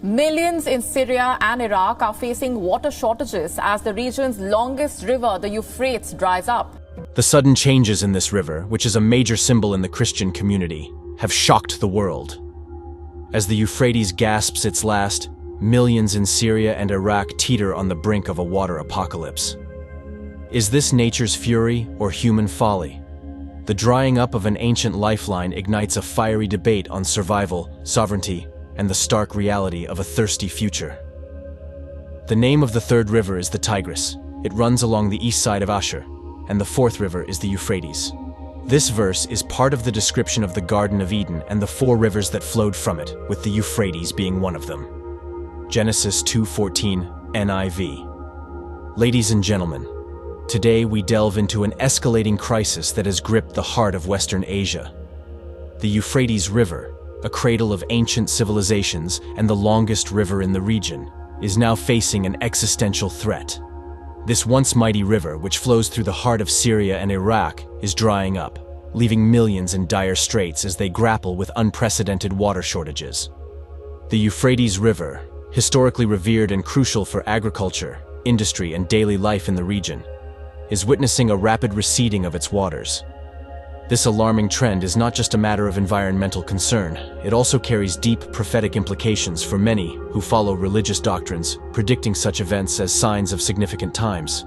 Millions in Syria and Iraq are facing water shortages as the region's longest river, the Euphrates, dries up. The sudden changes in this river, which is a major symbol in the Christian community, have shocked the world. As the Euphrates gasps its last, millions in Syria and Iraq teeter on the brink of a water apocalypse. Is this nature's fury or human folly? The drying up of an ancient lifeline ignites a fiery debate on survival, sovereignty, and the stark reality of a thirsty future. The name of the third river is the Tigris. It runs along the east side of Ashur, and the fourth river is the Euphrates. This verse is part of the description of the Garden of Eden and the 4 rivers that flowed from it, with the Euphrates being one of them. Genesis 2:14, NIV. Ladies and gentlemen, today we delve into an escalating crisis that has gripped the heart of Western Asia. The Euphrates River, a cradle of ancient civilizations and the longest river in the region, is now facing an existential threat. This once mighty river, which flows through the heart of Syria and Iraq, is drying up, leaving millions in dire straits as they grapple with unprecedented water shortages. The Euphrates River, historically revered and crucial for agriculture, industry, and daily life in the region, is witnessing a rapid receding of its waters. This alarming trend is not just a matter of environmental concern, it also carries deep prophetic implications for many who follow religious doctrines, predicting such events as signs of significant times.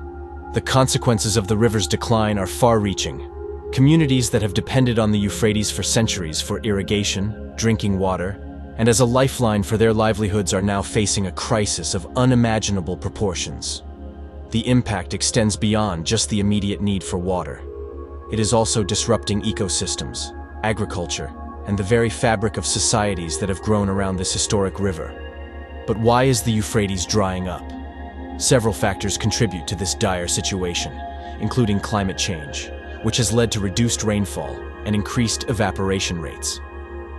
The consequences of the river's decline are far-reaching. Communities that have depended on the Euphrates for centuries for irrigation, drinking water, and as a lifeline for their livelihoods are now facing a crisis of unimaginable proportions. The impact extends beyond just the immediate need for water. It is also disrupting ecosystems, agriculture, and the very fabric of societies that have grown around this historic river. But why is the Euphrates drying up? Several factors contribute to this dire situation, including climate change, which has led to reduced rainfall and increased evaporation rates.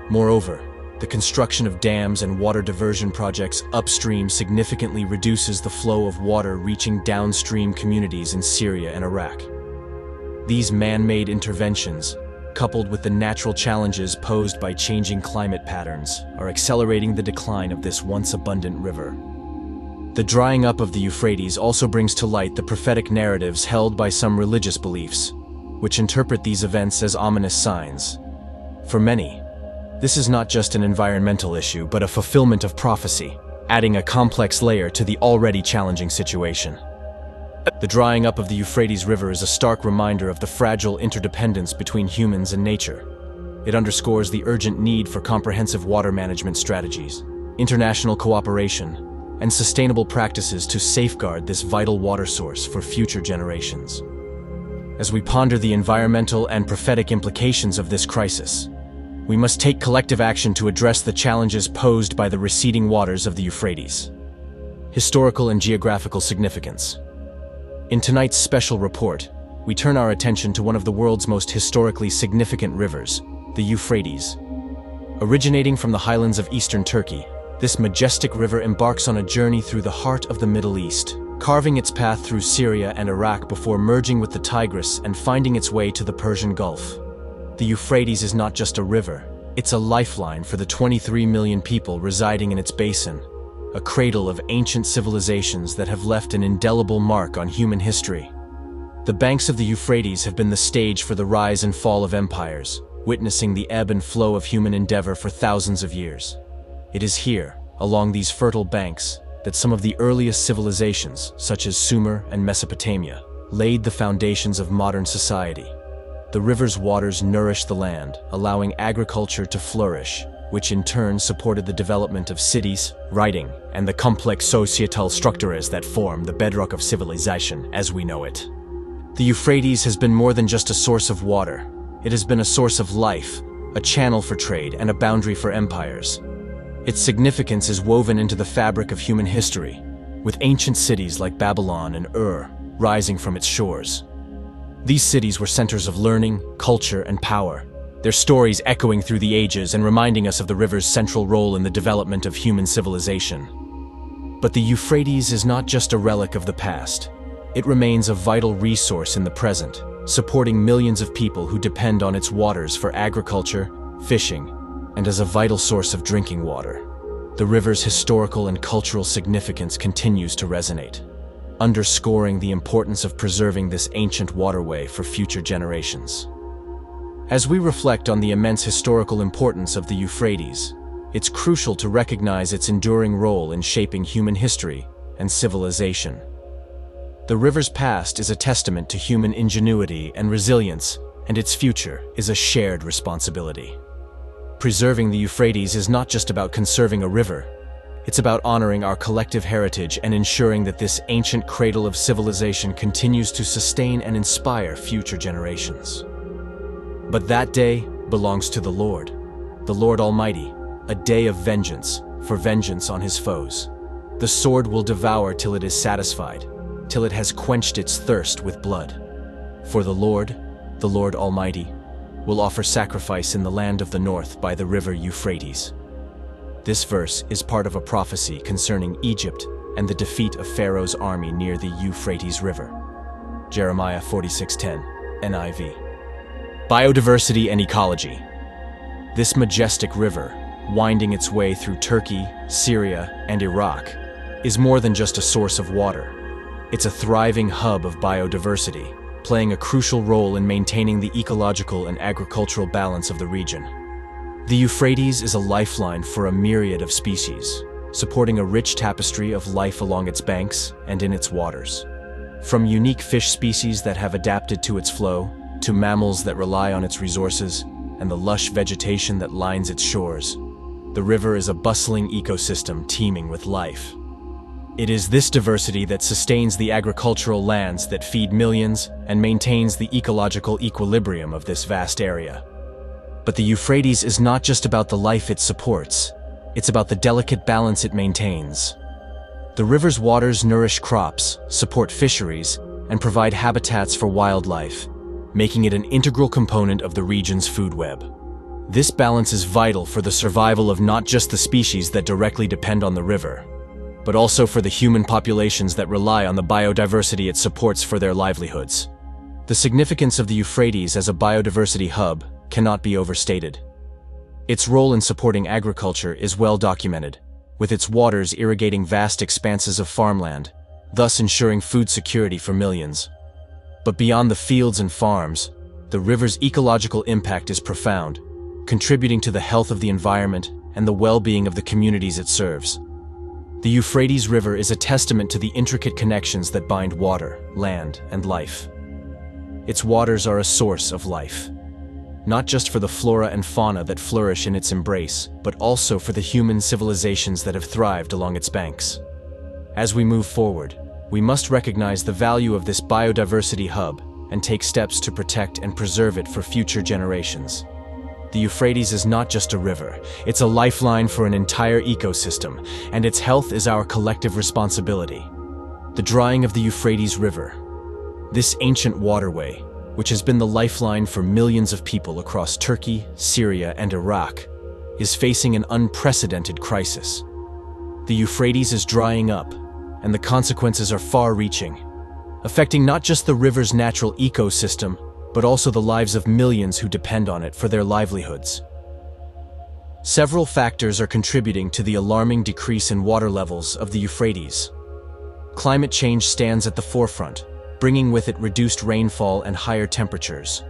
Moreover, the construction of dams and water diversion projects upstream significantly reduces the flow of water reaching downstream communities in Syria and Iraq. These man-made interventions, coupled with the natural challenges posed by changing climate patterns, are accelerating the decline of this once abundant river. The drying up of the Euphrates also brings to light the prophetic narratives held by some religious beliefs, which interpret these events as ominous signs. For many, this is not just an environmental issue, but a fulfillment of prophecy, adding a complex layer to the already challenging situation. The drying up of the Euphrates River is a stark reminder of the fragile interdependence between humans and nature. It underscores the urgent need for comprehensive water management strategies, international cooperation, and sustainable practices to safeguard this vital water source for future generations. As we ponder the environmental and prophetic implications of this crisis, we must take collective action to address the challenges posed by the receding waters of the Euphrates. Historical and geographical significance. In tonight's special report, we turn our attention to one of the world's most historically significant rivers, the Euphrates. Originating from the highlands of eastern Turkey, this majestic river embarks on a journey through the heart of the Middle East, carving its path through Syria and Iraq before merging with the Tigris and finding its way to the Persian Gulf. The Euphrates is not just a river, it's a lifeline for the 23 million people residing in its basin, a cradle of ancient civilizations that have left an indelible mark on human history. The banks of the Euphrates have been the stage for the rise and fall of empires, witnessing the ebb and flow of human endeavor for thousands of years. It is here, along these fertile banks, that some of the earliest civilizations, such as Sumer and Mesopotamia, laid the foundations of modern society. The river's waters nourished the land, allowing agriculture to flourish, which in turn supported the development of cities, writing, and the complex societal structures that form the bedrock of civilization as we know it. The Euphrates has been more than just a source of water. It has been a source of life, a channel for trade, and a boundary for empires. Its significance is woven into the fabric of human history, with ancient cities like Babylon and Ur rising from its shores. These cities were centers of learning, culture, and power, their stories echoing through the ages and reminding us of the river's central role in the development of human civilization. But the Euphrates is not just a relic of the past. It remains a vital resource in the present, supporting millions of people who depend on its waters for agriculture, fishing, and as a vital source of drinking water. the river's historical and cultural significance continues to resonate, underscoring the importance of preserving this ancient waterway for future generations. As we reflect on the immense historical importance of the Euphrates, it's crucial to recognize its enduring role in shaping human history and civilization. The river's past is a testament to human ingenuity and resilience, and its future is a shared responsibility. Preserving the Euphrates is not just about conserving a river, it's about honoring our collective heritage and ensuring that this ancient cradle of civilization continues to sustain and inspire future generations. But that day belongs to the Lord Almighty, a day of vengeance, for vengeance on his foes. The sword will devour till it is satisfied, till it has quenched its thirst with blood. For the Lord Almighty, will offer sacrifice in the land of the north by the river Euphrates. This verse is part of a prophecy concerning Egypt and the defeat of Pharaoh's army near the Euphrates River. Jeremiah 46:10, NIV. Biodiversity and ecology. This majestic river, winding its way through Turkey, Syria, and Iraq, is more than just a source of water. It's a thriving hub of biodiversity, playing a crucial role in maintaining the ecological and agricultural balance of the region. The Euphrates is a lifeline for a myriad of species, supporting a rich tapestry of life along its banks and in its waters. From unique fish species that have adapted to its flow, to mammals that rely on its resources, and the lush vegetation that lines its shores, the river is a bustling ecosystem teeming with life. It is this diversity that sustains the agricultural lands that feed millions and maintains the ecological equilibrium of this vast area. But the Euphrates is not just about the life it supports, it's about the delicate balance it maintains. The river's waters nourish crops, support fisheries, and provide habitats for wildlife, making it an integral component of the region's food web. This balance is vital for the survival of not just the species that directly depend on the river, but also for the human populations that rely on the biodiversity it supports for their livelihoods. The significance of the Euphrates as a biodiversity hub cannot be overstated. Its role in supporting agriculture is well documented, with its waters irrigating vast expanses of farmland, thus ensuring food security for millions. But beyond the fields and farms, the river's ecological impact is profound, contributing to the health of the environment and the well-being of the communities it serves. The Euphrates River is a testament to the intricate connections that bind water, land, and life. Its waters are a source of life, not just for the flora and fauna that flourish in its embrace, but also for the human civilizations that have thrived along its banks. As we move forward, we must recognize the value of this biodiversity hub and take steps to protect and preserve it for future generations. The Euphrates is not just a river, it's a lifeline for an entire ecosystem, and its health is our collective responsibility. The drying of the Euphrates River. This ancient waterway, which has been the lifeline for millions of people across Turkey, Syria, and Iraq, is facing an unprecedented crisis. The Euphrates is drying up, and the consequences are far-reaching, affecting not just the river's natural ecosystem, but also the lives of millions who depend on it for their livelihoods. Several factors are contributing to the alarming decrease in water levels of the Euphrates. Climate change stands at the forefront, bringing with it reduced rainfall and higher temperatures,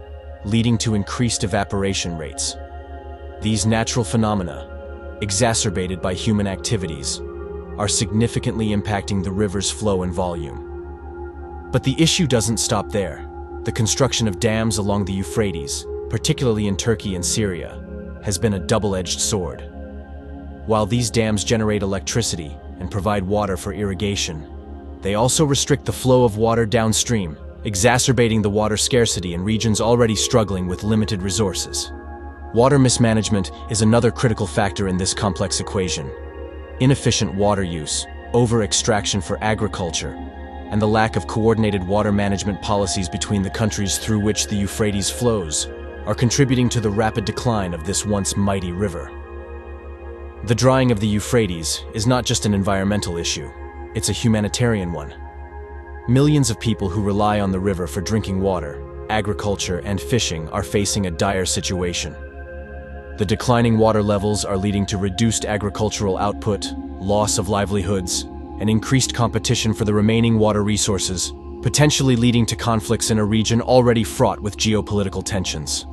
leading to increased evaporation rates. These natural phenomena, exacerbated by human activities, are significantly impacting the river's flow and volume. But the issue doesn't stop there. The construction of dams along the Euphrates, particularly in Turkey and Syria, has been a double-edged sword. While these dams generate electricity and provide water for irrigation, they also restrict the flow of water downstream, exacerbating the water scarcity in regions already struggling with limited resources. Water mismanagement is another critical factor in this complex equation. Inefficient water use, over-extraction for agriculture, and the lack of coordinated water management policies between the countries through which the Euphrates flows are contributing to the rapid decline of this once mighty river. The drying of the Euphrates is not just an environmental issue, it's a humanitarian one. Millions of people who rely on the river for drinking water, agriculture, and fishing are facing a dire situation. The declining water levels are leading to reduced agricultural output, loss of livelihoods, and increased competition for the remaining water resources, potentially leading to conflicts in a region already fraught with geopolitical tensions.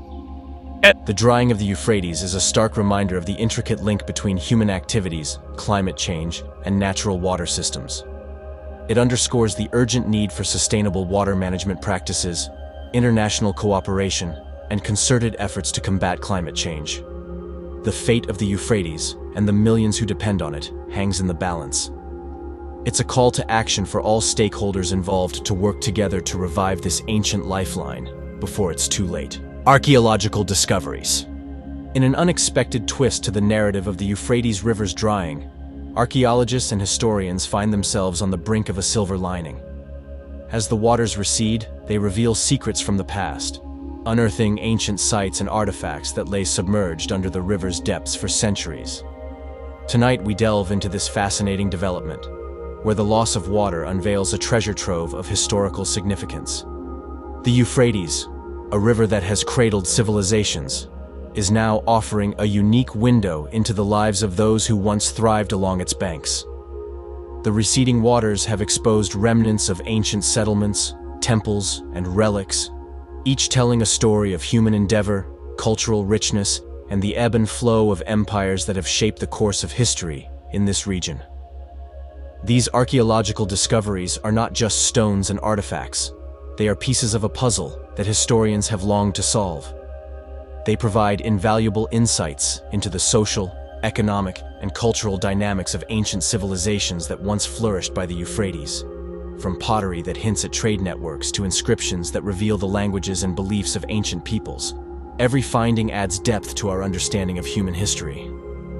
The drying of the Euphrates is a stark reminder of the intricate link between human activities, climate change, and natural water systems. It underscores the urgent need for sustainable water management practices, international cooperation, and concerted efforts to combat climate change. The fate of the Euphrates, and the millions who depend on it, hangs in the balance. It's a call to action for all stakeholders involved to work together to revive this ancient lifeline before it's too late. Archaeological discoveries. In an unexpected twist to the narrative of the Euphrates River's drying, archaeologists and historians find themselves on the brink of a silver lining. As the waters recede, they reveal secrets from the past, unearthing ancient sites and artifacts that lay submerged under the river's depths for centuries. Tonight we delve into this fascinating development, where the loss of water unveils a treasure trove of historical significance. The Euphrates, a river that has cradled civilizations, is now offering a unique window into the lives of those who once thrived along its banks. The receding waters have exposed remnants of ancient settlements, temples, and relics, each telling a story of human endeavor, cultural richness, and the ebb and flow of empires that have shaped the course of history in this region. These archaeological discoveries are not just stones and artifacts. They are pieces of a puzzle that historians have longed to solve. They provide invaluable insights into the social, economic, and cultural dynamics of ancient civilizations that once flourished by the Euphrates. From pottery that hints at trade networks to inscriptions that reveal the languages and beliefs of ancient peoples, every finding adds depth to our understanding of human history.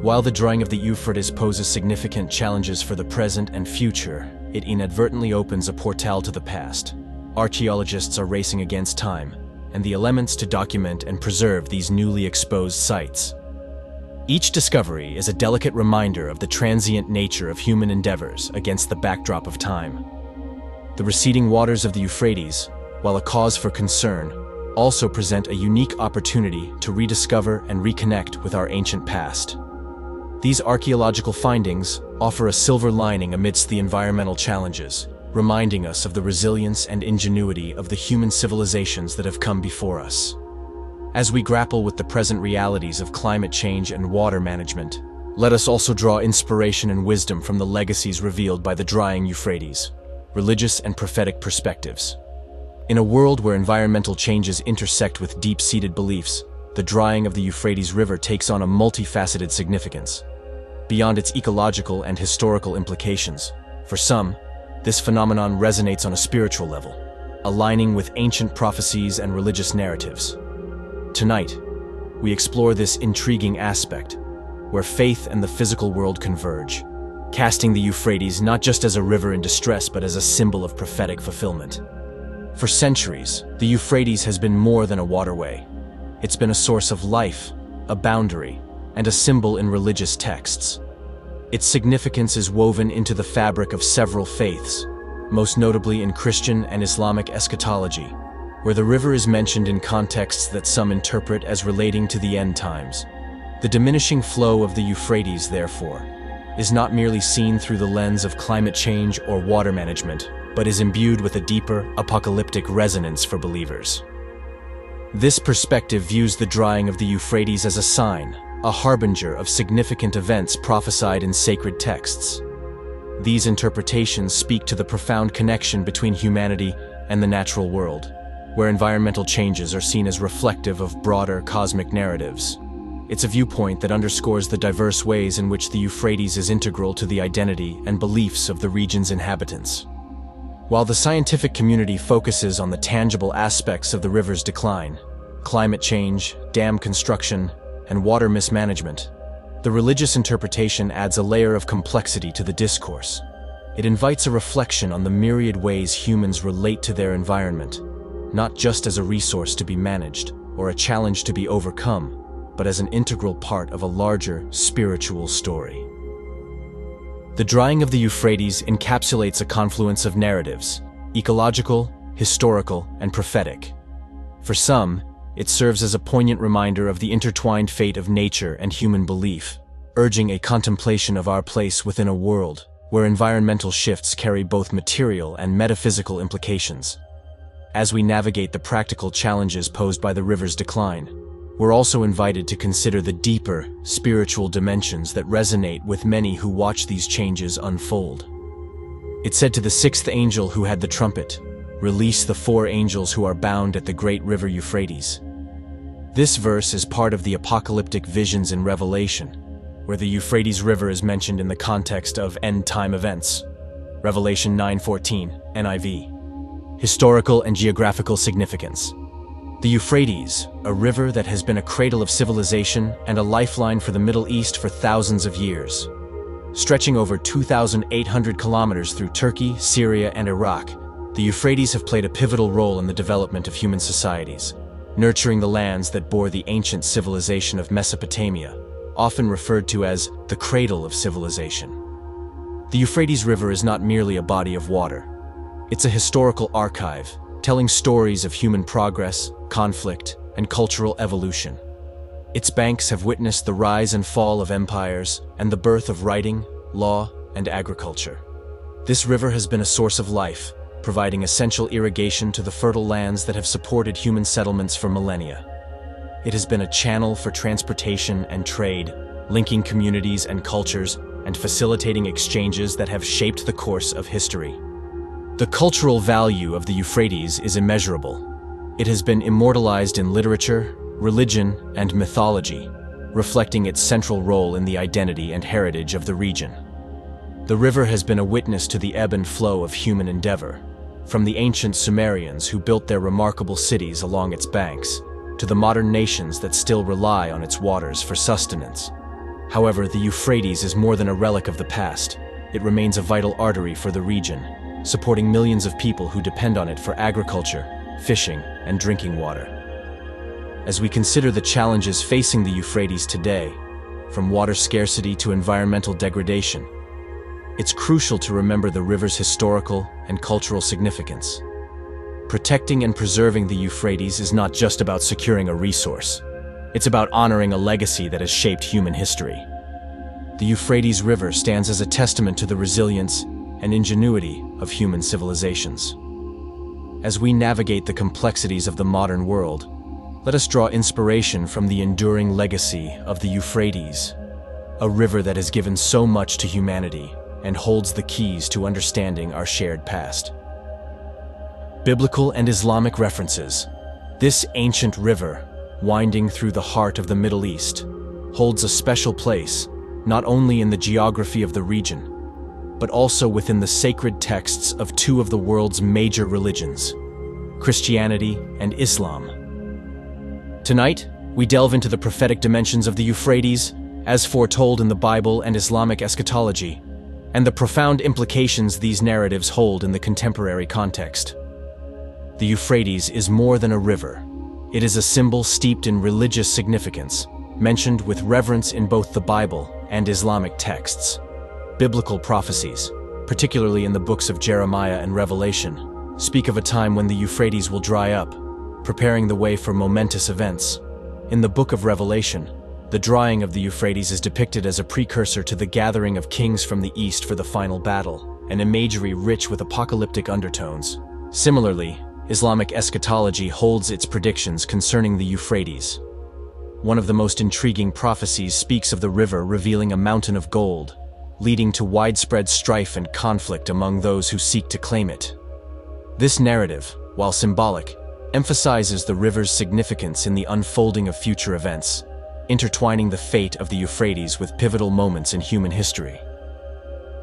While the drying of the Euphrates poses significant challenges for the present and future, it inadvertently opens a portal to the past. Archaeologists are racing against time and the elements to document and preserve these newly exposed sites. Each discovery is a delicate reminder of the transient nature of human endeavors against the backdrop of time. The receding waters of the Euphrates, while a cause for concern, also present a unique opportunity to rediscover and reconnect with our ancient past. These archaeological findings offer a silver lining amidst the environmental challenges, reminding us of the resilience and ingenuity of the human civilizations that have come before us. As we grapple with the present realities of climate change and water management, let us also draw inspiration and wisdom from the legacies revealed by the drying Euphrates, religious and prophetic perspectives. In a world where environmental changes intersect with deep-seated beliefs, the drying of the Euphrates River takes on a multifaceted significance. Beyond its ecological and historical implications, for some, this phenomenon resonates on a spiritual level, aligning with ancient prophecies and religious narratives. Tonight, we explore this intriguing aspect, where faith and the physical world converge, casting the Euphrates not just as a river in distress but as a symbol of prophetic fulfillment. For centuries, the Euphrates has been more than a waterway. It's been a source of life, a boundary, and a symbol in religious texts. Its significance is woven into the fabric of several faiths, most notably in Christian and Islamic eschatology, where the river is mentioned in contexts that some interpret as relating to the end times. The diminishing flow of the Euphrates, therefore, is not merely seen through the lens of climate change or water management, but is imbued with a deeper, apocalyptic resonance for believers. This perspective views the drying of the Euphrates as a sign, a harbinger of significant events prophesied in sacred texts. These interpretations speak to the profound connection between humanity and the natural world, where environmental changes are seen as reflective of broader cosmic narratives. It's a viewpoint that underscores the diverse ways in which the Euphrates is integral to the identity and beliefs of the region's inhabitants. While the scientific community focuses on the tangible aspects of the river's decline, climate change, dam construction, and water mismanagement, the religious interpretation adds a layer of complexity to the discourse. It invites a reflection on the myriad ways humans relate to their environment, not just as a resource to be managed or a challenge to be overcome, but as an integral part of a larger spiritual story. The drying of the Euphrates encapsulates a confluence of narratives, ecological, historical, and prophetic. For some, It serves as a poignant reminder of the intertwined fate of nature and human belief, urging a contemplation of our place within a world where environmental shifts carry both material and metaphysical implications. As we navigate the practical challenges posed by the river's decline, we're also invited to consider the deeper, spiritual dimensions that resonate with many who watch these changes unfold. It said to the sixth angel who had the trumpet, "Release the 4 angels who are bound at the great river Euphrates." This verse is part of the apocalyptic visions in Revelation, where the Euphrates River is mentioned in the context of end-time events. Revelation 9:14, NIV. Historical and geographical significance. The Euphrates, a river that has been a cradle of civilization and a lifeline for the Middle East for thousands of years. Stretching over 2,800 kilometers through Turkey, Syria, and Iraq, the Euphrates have played a pivotal role in the development of human societies, nurturing the lands that bore the ancient civilization of Mesopotamia, often referred to as the cradle of civilization. The Euphrates River is not merely a body of water. It's a historical archive, telling stories of human progress, conflict, and cultural evolution. Its banks have witnessed the rise and fall of empires and the birth of writing, law, and agriculture. This river has been a source of life, providing essential irrigation to the fertile lands that have supported human settlements for millennia. It has been a channel for transportation and trade, linking communities and cultures and facilitating exchanges that have shaped the course of history. The cultural value of the Euphrates is immeasurable. It has been immortalized in literature, religion, and mythology, reflecting its central role in the identity and heritage of the region. The river has been a witness to the ebb and flow of human endeavor, from the ancient Sumerians who built their remarkable cities along its banks, to the modern nations that still rely on its waters for sustenance. However, the Euphrates is more than a relic of the past. It remains a vital artery for the region, supporting millions of people who depend on it for agriculture, fishing, and drinking water. As we consider the challenges facing the Euphrates today, from water scarcity to environmental degradation, it's crucial to remember the river's historical and cultural significance. Protecting and preserving the Euphrates is not just about securing a resource. It's about honoring a legacy that has shaped human history. The Euphrates River stands as a testament to the resilience and ingenuity of human civilizations. As we navigate the complexities of the modern world, let us draw inspiration from the enduring legacy of the Euphrates, a river that has given so much to humanity and holds the keys to understanding our shared past. Biblical and Islamic references. This ancient river, winding through the heart of the Middle East, holds a special place not only in the geography of the region, but also within the sacred texts of 2 of the world's major religions, Christianity and Islam. Tonight, we delve into the prophetic dimensions of the Euphrates, as foretold in the Bible and Islamic eschatology, and the profound implications these narratives hold in the contemporary context. The Euphrates is more than a river. It is a symbol steeped in religious significance, mentioned with reverence in both the Bible and Islamic texts. Biblical prophecies, particularly in the books of Jeremiah and Revelation, speak of a time when the Euphrates will dry up, preparing the way for momentous events. In the book of Revelation, the drying of the Euphrates is depicted as a precursor to the gathering of kings from the east for the final battle, an imagery rich with apocalyptic undertones. Similarly, Islamic eschatology holds its predictions concerning the Euphrates. One of the most intriguing prophecies speaks of the river revealing a mountain of gold, leading to widespread strife and conflict among those who seek to claim it. This narrative, while symbolic, emphasizes the river's significance in the unfolding of future events, intertwining the fate of the Euphrates with pivotal moments in human history.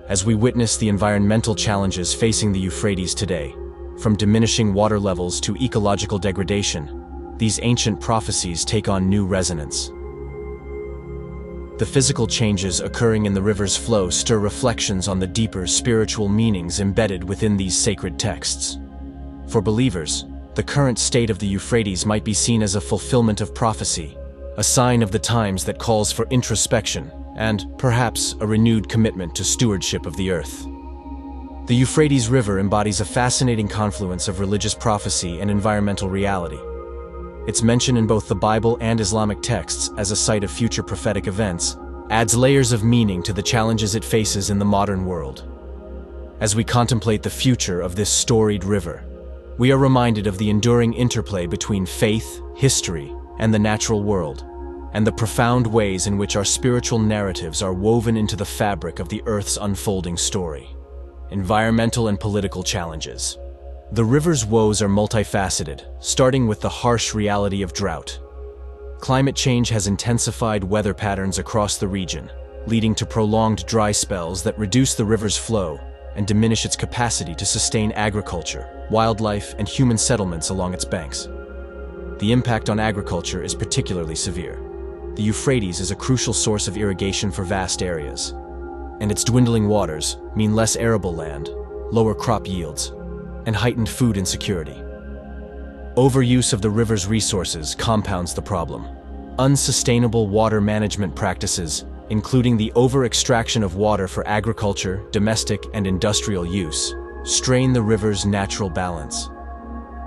As we witness the environmental challenges facing the Euphrates today, from diminishing water levels to ecological degradation, these ancient prophecies take on new resonance. The physical changes occurring in the river's flow stir reflections on the deeper spiritual meanings embedded within these sacred texts. For believers, the current state of the Euphrates might be seen as a fulfillment of prophecy, a sign of the times that calls for introspection and, perhaps, a renewed commitment to stewardship of the earth. The Euphrates River embodies a fascinating confluence of religious prophecy and environmental reality. Its mention in both the Bible and Islamic texts as a site of future prophetic events adds layers of meaning to the challenges it faces in the modern world. As we contemplate the future of this storied river, we are reminded of the enduring interplay between faith, history, and the natural world, and the profound ways in which our spiritual narratives are woven into the fabric of the Earth's unfolding story. Environmental and political challenges. The river's woes are multifaceted, starting with the harsh reality of drought. Climate change has intensified weather patterns across the region, leading to prolonged dry spells that reduce the river's flow and diminish its capacity to sustain agriculture, wildlife, and human settlements along its banks. The impact on agriculture is particularly severe. The Euphrates is a crucial source of irrigation for vast areas, and its dwindling waters mean less arable land, lower crop yields, and heightened food insecurity. Overuse of the river's resources compounds the problem. Unsustainable water management practices, including the over-extraction of water for agriculture, domestic, and industrial use, strain the river's natural balance.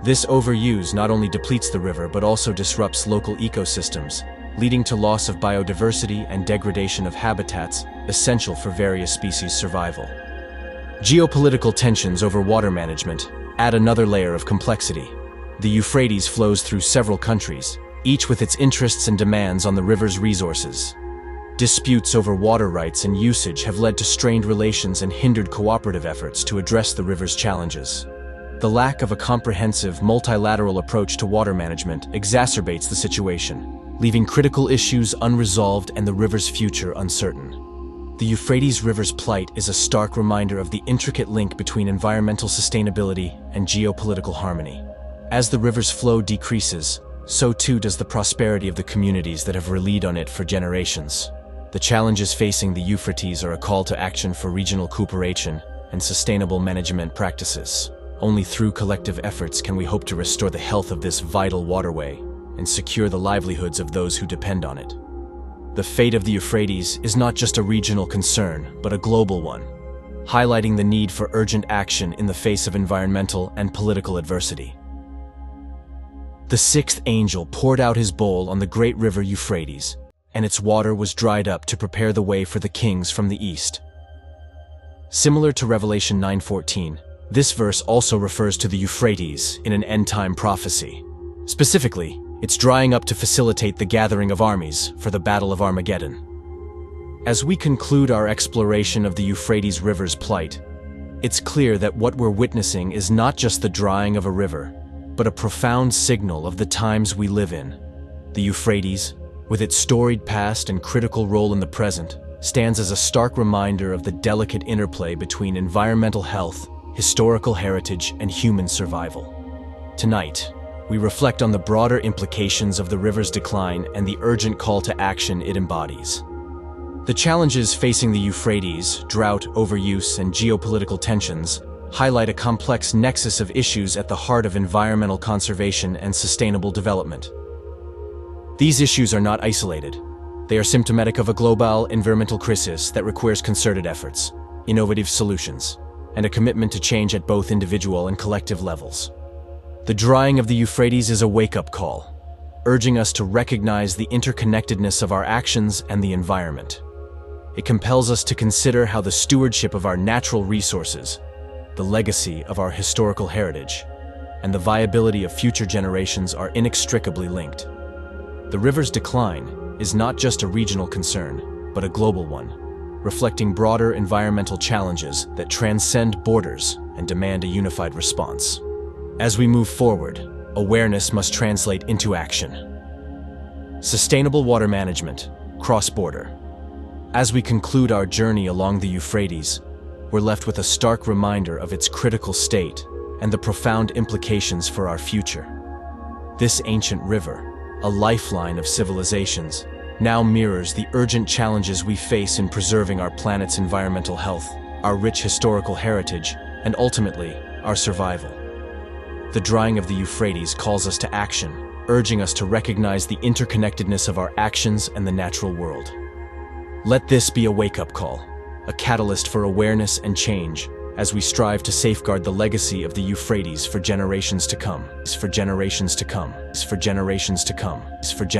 This overuse not only depletes the river but also disrupts local ecosystems, leading to loss of biodiversity and degradation of habitats essential for various species' survival. Geopolitical tensions over water management add another layer of complexity. The Euphrates flows through several countries, each with its interests and demands on the river's resources. Disputes over water rights and usage have led to strained relations and hindered cooperative efforts to address the river's challenges. The lack of a comprehensive, multilateral approach to water management exacerbates the situation, leaving critical issues unresolved and the river's future uncertain. The Euphrates River's plight is a stark reminder of the intricate link between environmental sustainability and geopolitical harmony. As the river's flow decreases, so too does the prosperity of the communities that have relied on it for generations. The challenges facing the Euphrates are a call to action for regional cooperation and sustainable management practices. Only through collective efforts can we hope to restore the health of this vital waterway and secure the livelihoods of those who depend on it. The fate of the Euphrates is not just a regional concern, but a global one, highlighting the need for urgent action in the face of environmental and political adversity. The sixth angel poured out his bowl on the great river Euphrates, and its water was dried up to prepare the way for the kings from the east. Similar to Revelation 9:14, this verse also refers to the Euphrates in an end-time prophecy. Specifically, it's drying up to facilitate the gathering of armies for the Battle of Armageddon. As we conclude our exploration of the Euphrates River's plight, it's clear that what we're witnessing is not just the drying of a river, but a profound signal of the times we live in. The Euphrates, with its storied past and critical role in the present, stands as a stark reminder of the delicate interplay between environmental health, historical heritage, and human survival. Tonight, we reflect on the broader implications of the river's decline and the urgent call to action it embodies. The challenges facing the Euphrates, drought, overuse, and geopolitical tensions, highlight a complex nexus of issues at the heart of environmental conservation and sustainable development. These issues are not isolated. They are symptomatic of a global environmental crisis that requires concerted efforts, innovative solutions, and a commitment to change at both individual and collective levels. The drying of the Euphrates is a wake-up call, urging us to recognize the interconnectedness of our actions and the environment. It compels us to consider how the stewardship of our natural resources, the legacy of our historical heritage, and the viability of future generations are inextricably linked. The river's decline is not just a regional concern, but a global one, reflecting broader environmental challenges that transcend borders and demand a unified response. As we move forward, awareness must translate into action. Sustainable water management, cross-border. As we conclude our journey along the Euphrates, we're left with a stark reminder of its critical state and the profound implications for our future. This ancient river, a lifeline of civilizations, now mirrors the urgent challenges we face in preserving our planet's environmental health, our rich historical heritage, and ultimately, our survival. The drying of the Euphrates calls us to action, urging us to recognize the interconnectedness of our actions and the natural world. Let this be a wake-up call, a catalyst for awareness and change, as we strive to safeguard the legacy of the Euphrates for generations to come. For generations to come. For generations to come. For generations.